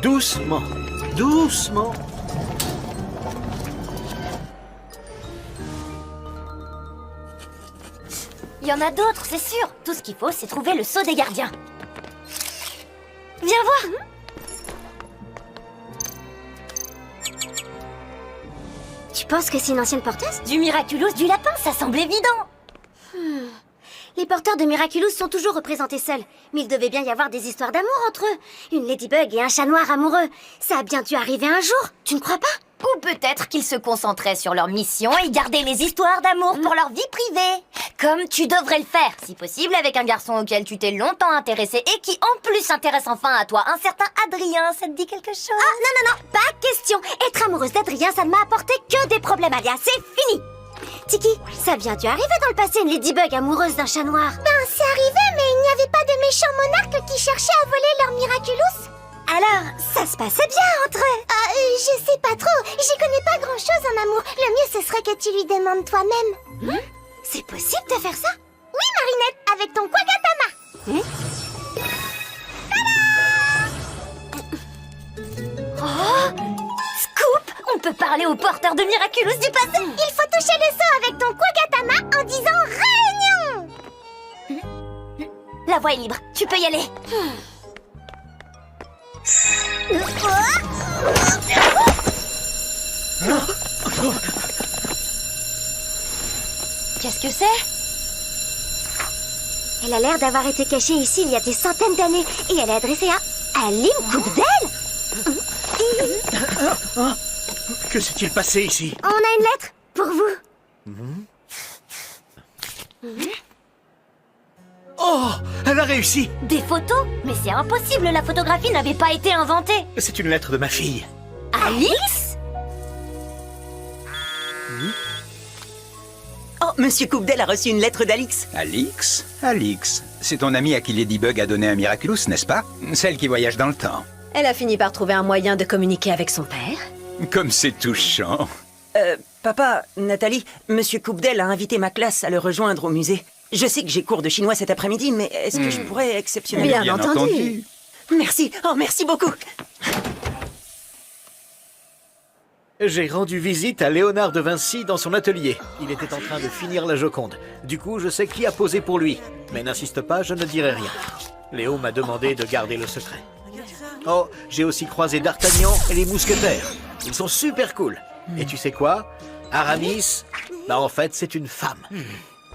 Doucement, doucement. Il y en a d'autres, c'est sûr. Tout ce qu'il faut, c'est trouver le sceau des gardiens. Viens voir. Tu penses que c'est une ancienne porteuse? Du Miraculous du lapin, ça semble évident. Les porteurs de Miraculous sont toujours représentés seuls. Mais il devait bien y avoir des histoires d'amour entre eux. Une ladybug et un chat noir amoureux. Ça a bien dû arriver un jour, tu ne crois pas? Ou peut-être qu'ils se concentraient sur leur mission et gardaient les histoires d'amour pour leur vie privée. Comme tu devrais le faire, si possible, avec un garçon auquel tu t'es longtemps intéressé et qui en plus s'intéresse enfin à toi, un certain Adrien, ça te dit quelque chose? Ah, non, pas question. Être amoureuse d'Adrien, ça ne m'a apporté que des problèmes, Alia. C'est fini. Tiki, ça a bien dû arriver dans le passé, une ladybug amoureuse d'un chat noir. Ben, c'est arrivé, mais il n'y avait pas de méchants monarques qui cherchaient à voler leur Miraculous. Alors, ça se passait bien entre eux. Je sais pas trop. J'y connais pas grand-chose en amour. Le mieux, ce serait que tu lui demandes toi-même. C'est possible de faire ça? Oui, Marinette, avec ton Quagatama. Scoop! On peut parler aux porteurs de Miraculous du passé! Il faut toucher le seau avec ton Quagatama en disant réunion. La voie est libre, tu peux y aller. Qu'est-ce que c'est? Elle a l'air d'avoir été cachée ici il y a des centaines d'années. Et elle est adressée à Lim Coupdel. Que s'est-il passé ici? On a une lettre pour vous. Oh, elle a réussi. Des photos? Mais c'est impossible, la photographie n'avait pas été inventée. C'est une lettre de ma fille. Alix? Oh, Monsieur Coupdel a reçu une lettre d'Alix. Alix? Alix, c'est ton amie à qui Ladybug a donné un Miraculous, n'est-ce pas? Celle qui voyage dans le temps. Elle a fini par trouver un moyen de communiquer avec son père. Comme c'est touchant. Papa, Nathalie, Monsieur Coupdel a invité ma classe à le rejoindre au musée. Je sais que j'ai cours de chinois cet après-midi, mais est-ce que je pourrais exceptionnellement... Bien entendu. Merci, oh merci beaucoup. J'ai rendu visite à Léonard de Vinci dans son atelier. Il était en train de finir la Joconde. Du coup, je sais qui a posé pour lui. Mais n'insiste pas, je ne dirai rien. Léo m'a demandé de garder le secret. Oh, j'ai aussi croisé D'Artagnan et les mousquetaires. Ils sont super cool. Et tu sais quoi? Aramis, bah en fait, c'est une femme.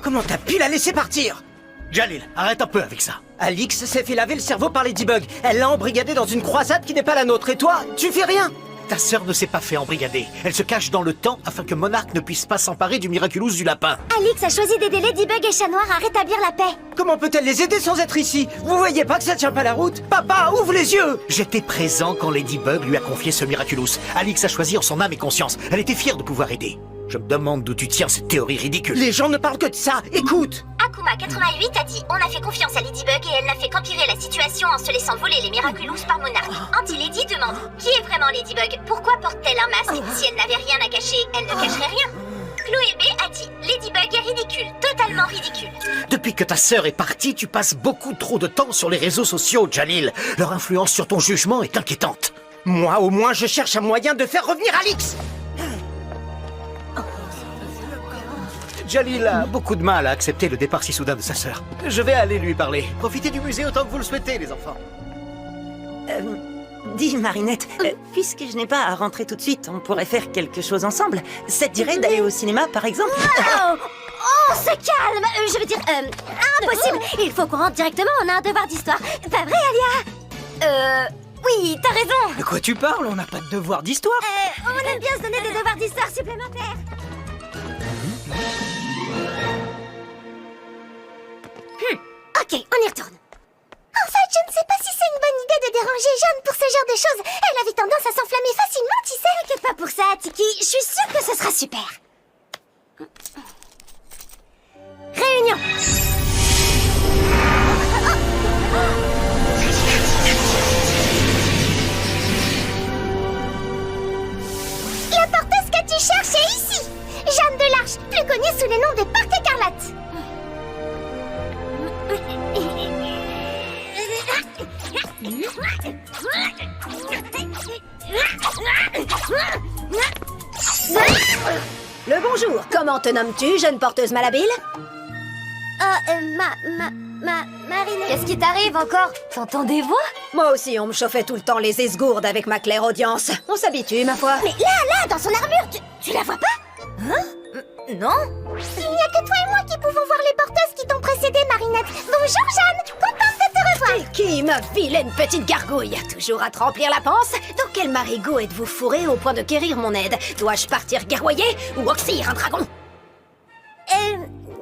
Comment t'as pu la laisser partir? Jalil, arrête un peu avec ça. Alix s'est fait laver le cerveau par Ladybug. Elle l'a embrigadé dans une croisade qui n'est pas la nôtre. Et toi, tu fais rien? Ta sœur ne s'est pas fait embrigader. Elle se cache dans le temps afin que Monarque ne puisse pas s'emparer du Miraculous du lapin. Alix a choisi d'aider Ladybug et Chat Noir à rétablir la paix. Comment peut-elle les aider sans être ici? Vous voyez pas que ça tient pas la route? Papa, ouvre les yeux! J'étais présent quand Ladybug lui a confié ce Miraculous. Alix a choisi en son âme et conscience. Elle était fière de pouvoir aider. Je me demande d'où tu tiens cette théorie ridicule. Les gens ne parlent que de ça. Écoute! Akuma88 a dit « On a fait confiance à Ladybug et elle n'a fait qu'empirer la situation en se laissant voler les Miraculous par Monarque. » Anti-Lady demande « Qui est vraiment Ladybug? Pourquoi porte-t-elle un masque? Si elle n'avait rien à cacher, elle ne cacherait rien. » Chloé B a dit « Ladybug est ridicule, totalement ridicule. » Depuis que ta sœur est partie, tu passes beaucoup trop de temps sur les réseaux sociaux, Jalil. Leur influence sur ton jugement est inquiétante. Moi, au moins, je cherche un moyen de faire revenir Alix! Jalil a beaucoup de mal à accepter le départ si soudain de sa sœur. Je vais aller lui parler. Profitez du musée autant que vous le souhaitez, les enfants. Dis, Marinette, puisque je n'ai pas à rentrer tout de suite, on pourrait faire quelque chose ensemble. Ça te dirait d'aller au cinéma, par exemple? Oh, se calme. Je veux dire, impossible. Il faut qu'on rentre directement, on a un devoir d'histoire. Pas vrai, Alia? Oui, t'as raison. De quoi tu parles? On n'a pas de devoir d'histoire. On aime bien se donner des devoirs d'histoire supplémentaires. Ok, on y retourne. En fait, je ne sais pas si c'est une bonne idée de déranger Jeanne pour ce genre de choses. Elle avait tendance à s'enflammer facilement, tu sais. T'inquiète pas pour ça, Tiki. Je suis sûre que ce sera super. Réunion. La porteuse que tu cherches est ici. Jeanne de l'Arche, plus connue sous le nom de Porte Écarlate. Le bonjour, comment te nommes-tu, jeune porteuse malhabile? Marinette. Qu'est-ce qui t'arrive encore? T'entends des voix? Moi aussi, on me chauffait tout le temps les esgourdes avec ma claire audience. On s'habitue, ma foi. Mais là, dans son armure, tu la vois pas? Non? Il n'y a que toi et moi qui pouvons voir les porteuses qui t'ont précédée, Marinette. Bonjour, Jeanne. Contente de te revoir. Et qui, ma vilaine petite gargouille? Toujours à te remplir la panse? Dans quel marigot êtes-vous fourré au point de quérir mon aide? Dois-je partir guerroyer ou oxyre un dragon?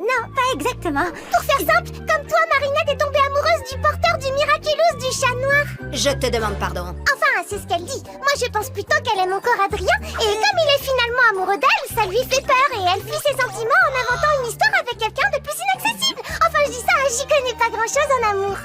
Non, pas exactement. Pour faire simple, comme toi, Marinette est tombée amoureuse du porteur du Miraculous du chat noir. Je te demande pardon. Enfin, c'est ce qu'elle dit. Moi, je pense plutôt qu'elle aime encore Adrien. Et comme il est finalement amoureux d'elle, ça lui fait peur. Et elle fuit ses sentiments en inventant une histoire avec quelqu'un de plus inaccessible. Enfin, je dis ça, j'y connais pas grand-chose en amour.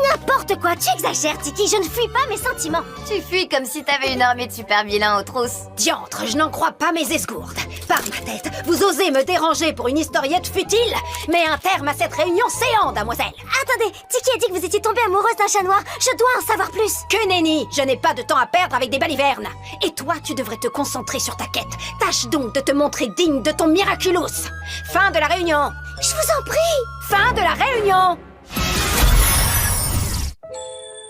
N'importe quoi, tu exagères, Tiki. Je ne fuis pas mes sentiments. Tu fuis comme si t'avais une armée de super vilains aux trousses. Diantre, je n'en crois pas mes esgourdes. Par ma tête, vous osez me déranger pour une historiette futile? Mets un terme à cette réunion séante, damoiselle. Attendez, Tiki a dit que vous étiez tombée amoureuse d'un chat noir. Je dois en savoir plus. Que nenni, je n'ai pas de temps à perdre avec des balivernes. Et toi, tu devrais te concentrer sur ta quête. Tâche donc de te montrer digne de ton Miraculous. Fin de la réunion. Je vous en prie. Fin de la réunion.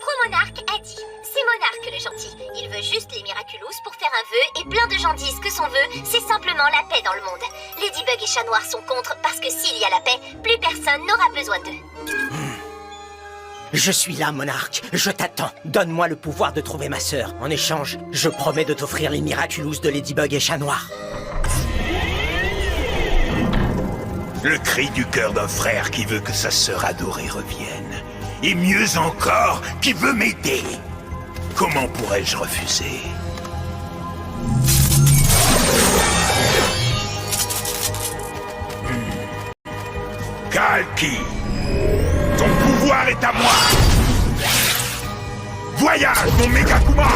Promonarque a dit. C'est Monarque le gentil. Il veut juste les Miraculous pour faire un vœu et plein de gens disent que son vœu, c'est simplement la paix dans le monde. Ladybug et Chat Noir sont contre parce que s'il y a la paix, plus personne n'aura besoin d'eux. Je suis là, Monarque. Je t'attends. Donne-moi le pouvoir de trouver ma sœur. En échange, je promets de t'offrir les Miraculous de Ladybug et Chat Noir. Le cri du cœur d'un frère qui veut que sa sœur adorée revienne. Et mieux encore, qui veut m'aider. Comment pourrais-je refuser? Kalki, ton pouvoir est à moi. Voyage, mon Megakuma.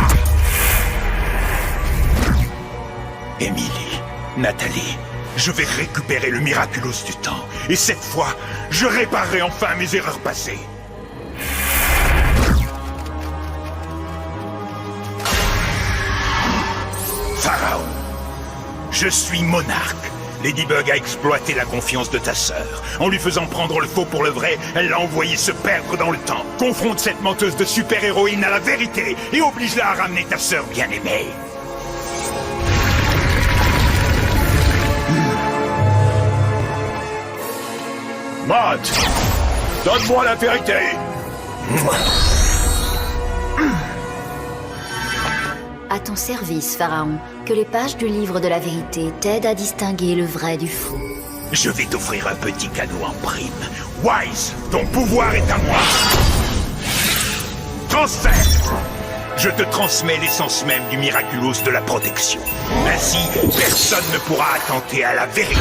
Emily, Nathalie, je vais récupérer le Miraculous du temps. Et cette fois, je réparerai enfin mes erreurs passées. Pharaon, je suis Monarque. Ladybug a exploité la confiance de ta sœur. En lui faisant prendre le faux pour le vrai, elle l'a envoyé se perdre dans le temps. Confronte cette menteuse de super-héroïne à la vérité et oblige-la à ramener ta sœur bien-aimée. Matt, donne-moi la vérité. À ton service, Pharaon, que les pages du livre de la vérité t'aident à distinguer le vrai du faux. Je vais t'offrir un petit cadeau en prime. Wise, ton pouvoir est à moi. Transfert. Je te transmets l'essence même du Miraculous de la protection. Ainsi, personne ne pourra attenter à la vérité.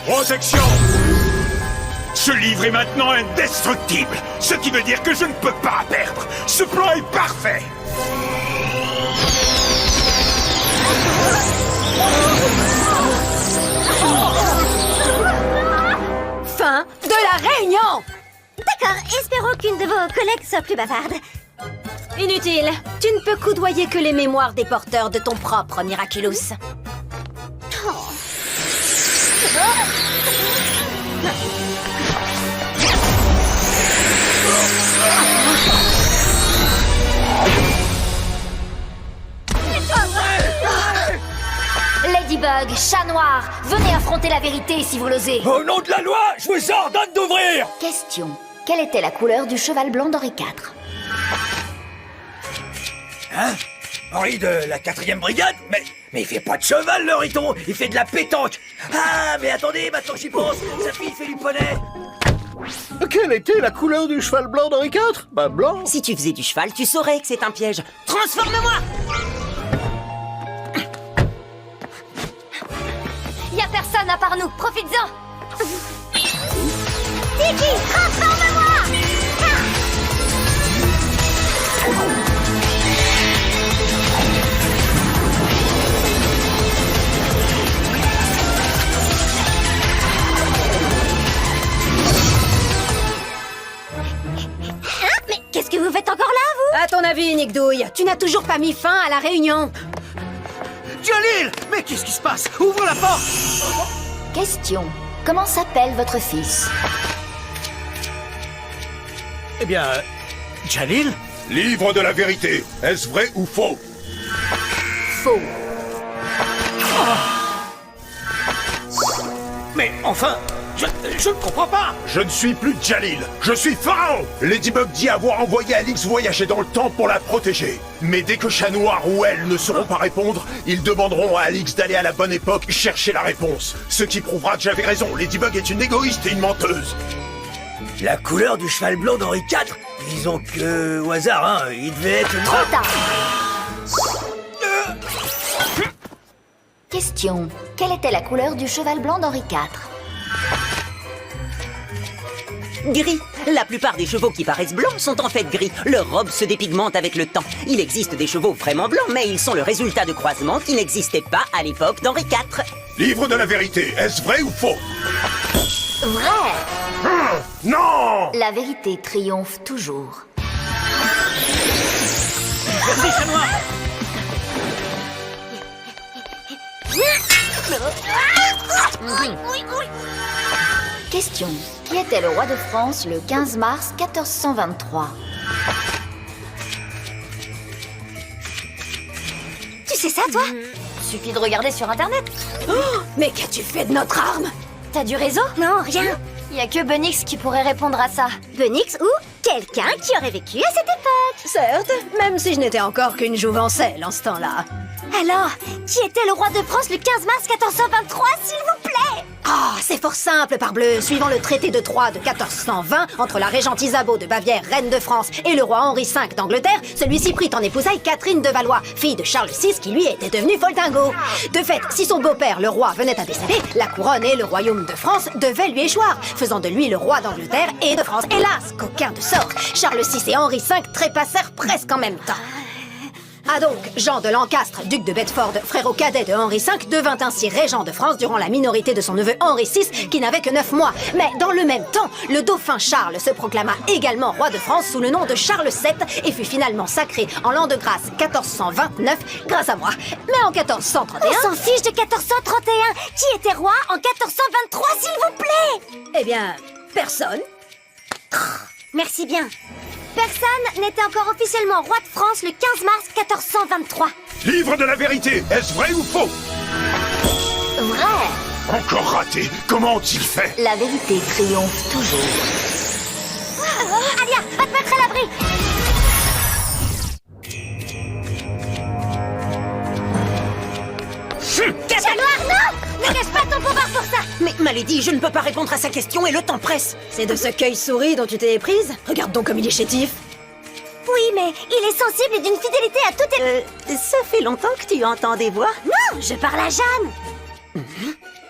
Protection. Ce livre est maintenant indestructible, ce qui veut dire que je ne peux pas perdre. Ce plan est parfait. Fin de la réunion. D'accord, espérons qu'une de vos collègues soit plus bavarde. Inutile. Tu ne peux coudoyer que les mémoires des porteurs de ton propre Miraculous. Ladybug, Chat Noir, venez affronter la vérité si vous l'osez. Au nom de la loi, je vous ordonne d'ouvrir. Question. Quelle était la couleur du cheval blanc d'Henri IV? Hein? Henri de la 4e brigade? Mais il fait pas de cheval, le Riton. Il fait de la pétanque. Ah, mais attendez, maintenant que j'y pense, sa fille fait du poney. Quelle était la couleur du cheval blanc d'Henri IV? Bah blanc. Si tu faisais du cheval, tu saurais que c'est un piège. Transforme-moi! Y a personne à part nous, profites-en. Tiki, transforme-moi! Mais qu'est-ce que vous faites encore là? À ton avis, Nick Douille, tu n'as toujours pas mis fin à la réunion. Jalil! Mais qu'est-ce qui se passe? Ouvre la porte! Question. Comment s'appelle votre fils? Eh bien, Jalil? Livre de la vérité, est-ce vrai ou faux? Faux. Mais enfin, je ne comprends pas! Je ne suis plus Jalil, je suis Pharaon! Ladybug dit avoir envoyé Alix voyager dans le temps pour la protéger. Mais dès que Chat Noir ou elle ne sauront pas répondre, ils demanderont à Alix d'aller à la bonne époque chercher la réponse. Ce qui prouvera que j'avais raison, Ladybug est une égoïste et une menteuse. La couleur du cheval blanc d'Henri IV? Disons que, au hasard, hein, il devait être... Trop tard. Question. Quelle était la couleur du cheval blanc d'Henri IV? Gris. La plupart des chevaux qui paraissent blancs sont en fait gris. Leur robe se dépigmente avec le temps. Il existe des chevaux vraiment blancs, mais ils sont le résultat de croisements qui n'existaient pas à l'époque d'Henri IV. Livre de la vérité, est-ce vrai ou faux? Vrai. Non! La vérité triomphe toujours. Vas-y, Chat Noir! Question. Qui était le roi de France le 15 mars 1423? Tu sais ça, toi? Suffit de regarder sur Internet. Mais qu'as-tu fait de notre arme? T'as du réseau? Non, rien. Y a que Bunix qui pourrait répondre à ça. Bunix ou quelqu'un qui aurait vécu à cette époque. Certes, même si je n'étais encore qu'une jouvencelle en ce temps-là. Alors, qui était le roi de France le 15 mars 1423, s'il vous plaît? Ah, c'est fort simple, parbleu. Suivant le traité de Troyes de 1420, entre la régente Isabeau de Bavière, reine de France, et le roi Henri V d'Angleterre, celui-ci prit en épousailles Catherine de Valois, fille de Charles VI qui lui était devenu Foldingo. De fait, si son beau-père, le roi, venait à décéder, la couronne et le royaume de France devaient lui échoir, faisant de lui le roi d'Angleterre et de France. Hélas, qu'aucun de sort. Charles VI et Henri V trépassèrent presque en même temps. Ah donc, Jean de Lancastre, duc de Bedford, frère au cadet de Henri V, devint ainsi régent de France durant la minorité de son neveu Henri VI, qui n'avait que 9 mois. Mais dans le même temps, le dauphin Charles se proclama également roi de France sous le nom de Charles VII et fut finalement sacré en l'an de grâce 1429 grâce à moi. Mais en 1431... On s'en fiche de 1431. Qui était roi en 1423, s'il vous plaît? Eh bien, personne. Merci bien. Personne n'était encore officiellement roi de France le 15 mars 1423. Livre de la vérité, est-ce vrai ou faux? Vrai. Encore raté, comment ont-ils fait? La vérité triomphe toujours. Alia, va te mettre à l'abri. Chat Noir, non! Ne gâche pas ton pouvoir pour ça. Mais Malédie, je ne peux pas répondre à sa question et le temps presse. C'est de ce cueil-souris dont tu t'es éprise? Regarde donc comme il est chétif. Oui, mais il est sensible et d'une fidélité à toutes Ça fait longtemps que tu entends des voix. Non, je parle à Jeanne.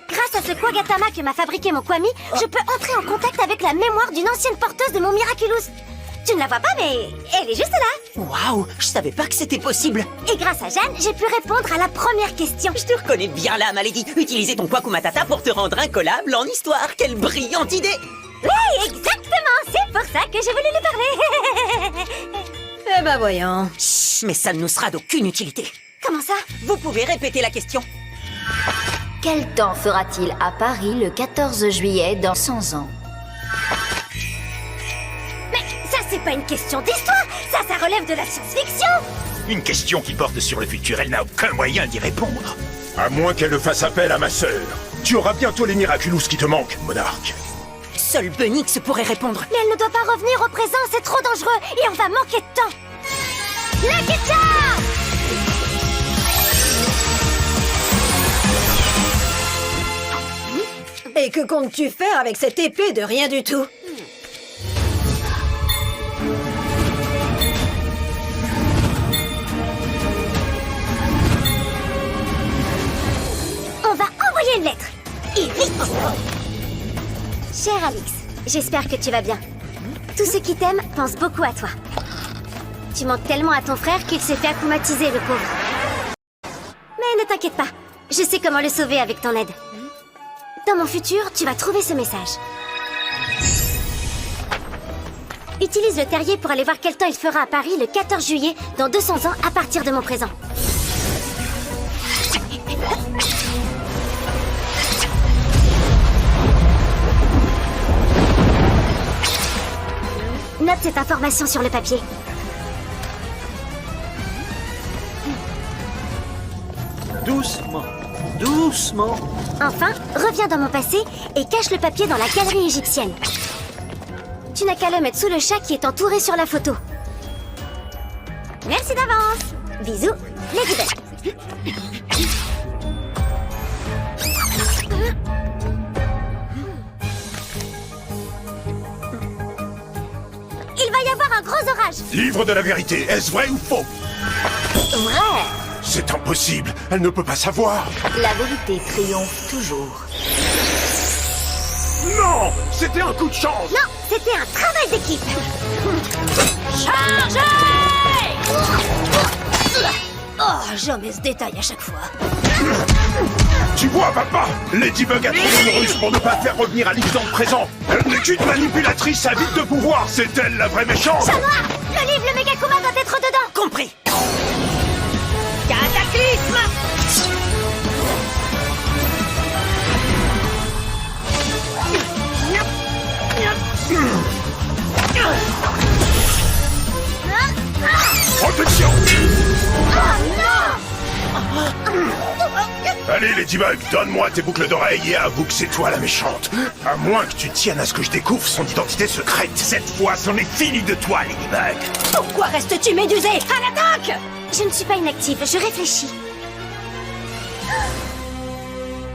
Grâce à ce Quagatama que m'a fabriqué mon Kwami, je peux entrer en contact avec la mémoire d'une ancienne porteuse de mon Miraculous. Tu ne la vois pas, mais elle est juste là. Waouh, je savais pas que c'était possible. Et grâce à Jeanne, j'ai pu répondre à la première question. Je te reconnais bien là, Malédie. Utiliser ton Kwaku Matata pour te rendre incollable en histoire. Quelle brillante idée! Oui, exactement. C'est pour ça que j'ai voulu lui parler. Eh ben voyons. Chut, mais ça ne nous sera d'aucune utilité. Comment ça? Vous pouvez répéter la question? Quel temps fera-t-il à Paris le 14 juillet dans 100 ans? Mais ça, c'est pas une question d'histoire. Ça relève de la science-fiction. Une question qui porte sur le futur, elle n'a aucun moyen d'y répondre. À moins qu'elle ne fasse appel à ma sœur. Tu auras bientôt les Miraculous qui te manquent, monarque. Seul Bunix pourrait répondre. Mais elle ne doit pas revenir au présent, c'est trop dangereux et on va manquer de temps. Lucky Charm! Et que comptes-tu faire avec cette épée de rien du tout? On va envoyer une lettre. Et vite! Cher Alix, j'espère que tu vas bien. Tous ceux qui t'aiment pensent beaucoup à toi. Tu manques tellement à ton frère qu'il s'est fait acclimatiser, le pauvre. Mais ne t'inquiète pas, je sais comment le sauver avec ton aide. Dans mon futur, tu vas trouver ce message. Utilise le terrier pour aller voir quel temps il fera à Paris le 14 juillet, dans 200 ans à partir de mon présent. Note cette information sur le papier. Doucement, doucement. Enfin, reviens dans mon passé et cache le papier dans la galerie égyptienne. Tu n'as qu'à le mettre sous le chat qui est entouré sur la photo. Merci d'avance. Bisous, Ladybug. Il va y avoir un gros orage. Livre de la vérité, est-ce vrai ou faux? Vrai. C'est impossible, elle ne peut pas savoir. La vérité triomphe toujours. Non, c'était un coup de chance. Non, c'était un travail d'équipe. Oh, jamais ce détail à chaque fois. Tu vois, papa, Ladybug a trouvé une ruse pour ne pas faire revenir Alix dans le présent. Elle n'est qu'une manipulatrice à vide de pouvoir, c'est elle la vraie méchante. Chat noir, le livre, le Megakuma doit être dedans. Compris. Protection. Allez, Ladybug, donne-moi tes boucles d'oreilles et avoue que c'est toi la méchante. À moins que tu tiennes à ce que je découvre son identité secrète. Cette fois, c'en est fini de toi, Ladybug. Pourquoi restes-tu médusé? À l'attaque! Je ne suis pas inactive, je réfléchis.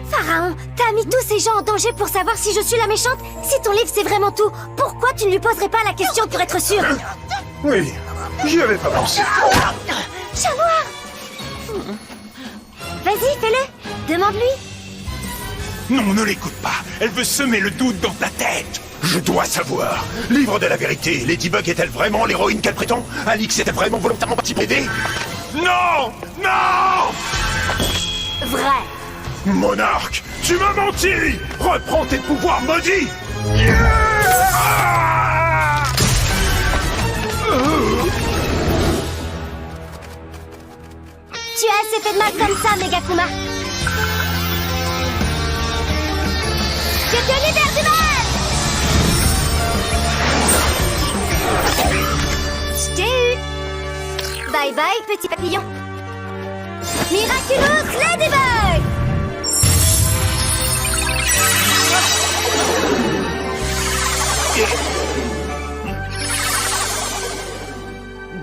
Pharaon, t'as mis tous ces gens en danger pour savoir si je suis la méchante? Si ton livre c'est vraiment tout, pourquoi tu ne lui poserais pas la question pour être sûr? Oui, j'y avais pas pensé. Chat noir! Vas-y, fais-le. Demande-lui. Non, ne l'écoute pas. Elle veut semer le doute dans ta tête. Je dois savoir. Livre de la vérité, Ladybug est-elle vraiment l'héroïne qu'elle prétend? Alix était vraiment volontairement partie privée? Non! Non! Vrai. Monarque, tu m'as menti! Reprends tes pouvoirs maudits! Tu as assez fait de mal comme ça, Megakuma. Je te libère du mal! Je t'ai eu. Bye bye, petit papillon. Miraculous Ladybug!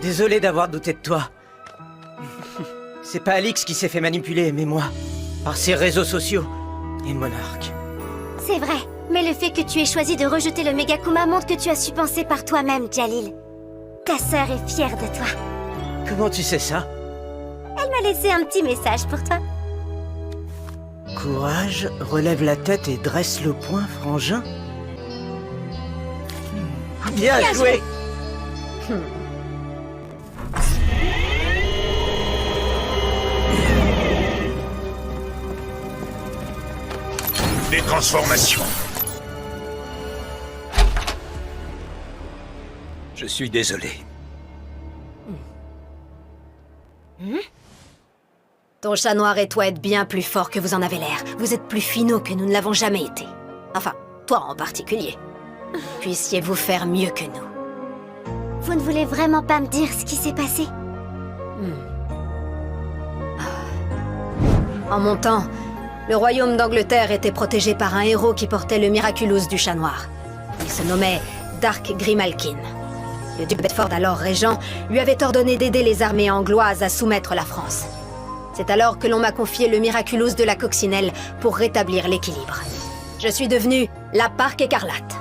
Désolé d'avoir douté de toi. C'est pas Alix qui s'est fait manipuler, mais moi. Par ses réseaux sociaux et Monarque. C'est vrai, mais le fait que tu aies choisi de rejeter le Megakuma montre que tu as su penser par toi-même, Jalil. Ta sœur est fière de toi. Comment tu sais ça? Elle m'a laissé un petit message pour toi. Courage, relève la tête et dresse le poing, frangin. Bien joué. Des transformations. Je suis désolé. Ton chat noir et toi êtes bien plus forts que vous en avez l'air. Vous êtes plus finaux que nous ne l'avons jamais été. Enfin, toi en particulier. Puissiez-vous faire mieux que nous. Vous ne voulez vraiment pas me dire ce qui s'est passé? En mon temps, le royaume d'Angleterre était protégé par un héros qui portait le Miraculous du chat noir. Il se nommait Dark Grimalkin. Le duc Bedford, alors régent, lui avait ordonné d'aider les armées angloises à soumettre la France. C'est alors que l'on m'a confié le Miraculous de la coccinelle pour rétablir l'équilibre. Je suis devenue la Parque écarlate.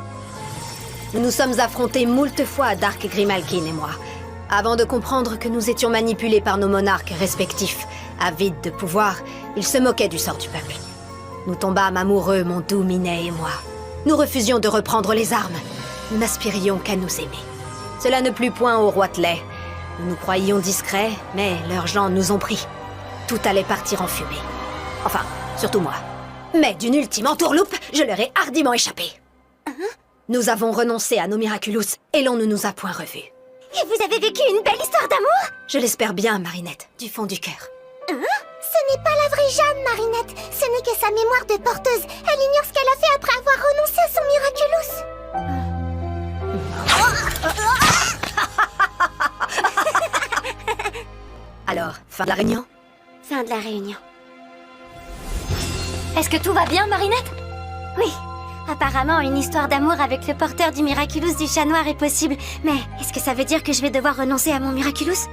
Nous nous sommes affrontés moult fois, Dark Grimalkin et moi, avant de comprendre que nous étions manipulés par nos monarques respectifs. Avides de pouvoir, ils se moquaient du sort du peuple. Nous tombâmes amoureux, mon doux Minet et moi. Nous refusions de reprendre les armes. Nous n'aspirions qu'à nous aimer. Cela ne plut point au roi Tlay. Nous nous croyions discrets, mais leurs gens nous ont pris. Tout allait partir en fumée. Enfin, surtout moi. Mais d'une ultime entourloupe, je leur ai hardiment échappé. Nous avons renoncé à nos Miraculous et l'on ne nous a point revus. Et vous avez vécu une belle histoire d'amour? Je l'espère bien, Marinette, du fond du cœur. Hein? Ce n'est pas la vraie Jeanne, Marinette. Ce n'est que sa mémoire de porteuse. Elle ignore ce qu'elle a fait après avoir renoncé à son Miraculous. Alors, fin de la réunion? Fin de la réunion. Est-ce que tout va bien, Marinette? Oui. Apparemment, une histoire d'amour avec le porteur du Miraculous du chat noir est possible. Mais est-ce que ça veut dire que je vais devoir renoncer à mon Miraculous?